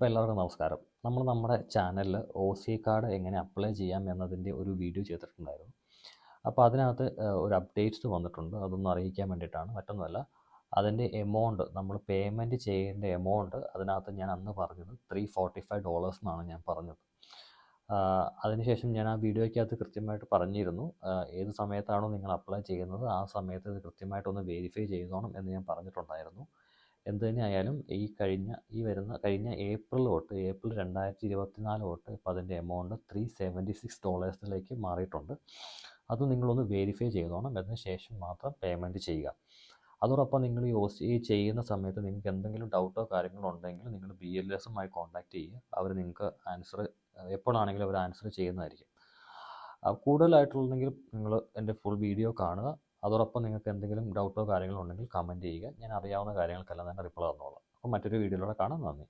അപ്പോൾ എല്ലാവർക്കും നമസ്കാരം. നമ്മുടെ ചാനലിൽ OC കാർഡ് എങ്ങനെ അപ്ലൈ ചെയ്യാം എന്നതിൻ്റെ ഒരു വീഡിയോ ചെയ്തിട്ടുണ്ടായിരുന്നു. അപ്പോൾ അതിനകത്ത് ഒരു അപ്ഡേറ്റ്സ് വന്നിട്ടുണ്ട്. അതൊന്ന് അറിയിക്കാൻ വേണ്ടിയിട്ടാണ്, മറ്റൊന്നുമല്ല. അതിൻ്റെ എമൗണ്ട്, നമ്മൾ പേയ്മെൻറ്റ് ചെയ്യേണ്ട എമൗണ്ട് അതിനകത്ത് ഞാൻ അന്ന് പറഞ്ഞത് $345 എന്നാണ് ഞാൻ പറഞ്ഞത്. അതിനുശേഷം ഞാൻ ആ വീഡിയോയ്ക്കകത്ത് കൃത്യമായിട്ട് പറഞ്ഞിരുന്നു, ഏത് സമയത്താണോ നിങ്ങൾ അപ്ലൈ ചെയ്യുന്നത് ആ സമയത്ത് ഇത് കൃത്യമായിട്ടൊന്ന് വെരിഫൈ ചെയ്തോണം എന്ന് ഞാൻ പറഞ്ഞിട്ടുണ്ടായിരുന്നു. എന്ത് തന്നെയായാലും കഴിഞ്ഞ ഏപ്രിൽ 2024 തൊട്ട് ഇപ്പോൾ അതിൻ്റെ എമൗണ്ട് $376 മാറിയിട്ടുണ്ട്. അത് നിങ്ങളൊന്ന് വെരിഫൈ ചെയ്തോണം. അതിന് ശേഷം മാത്രം പേയ്മെൻറ്റ് ചെയ്യുക. അതോടൊപ്പം നിങ്ങൾ ഈ OC ചെയ്യുന്ന സമയത്ത് നിങ്ങൾക്ക് എന്തെങ്കിലും ഡൗട്ടോ കാര്യങ്ങളോ ഉണ്ടെങ്കിൽ നിങ്ങൾ BLSമായി കോൺടാക്റ്റ് ചെയ്യുക. അവർ നിങ്ങൾക്ക് എപ്പോഴാണെങ്കിലും അവർ ആൻസർ ചെയ്യുന്നതായിരിക്കും. കൂടുതലായിട്ടുണ്ടെങ്കിൽ നിങ്ങൾ എൻ്റെ ഫുൾ വീഡിയോ കാണുക. അതോടൊപ്പം നിങ്ങൾക്ക് എന്തെങ്കിലും ഡൗട്ടോ കാര്യങ്ങളോ ഉണ്ടെങ്കിൽ കമൻറ്റ് ചെയ്യുക. ഞാൻ അറിയാവുന്ന കാര്യങ്ങൾക്കെല്ലാം തന്നെ റിപ്ലൈ തന്നോളാം. അപ്പോൾ മറ്റൊരു വീഡിയോയിലൂടെ കാണാം. നന്ദി.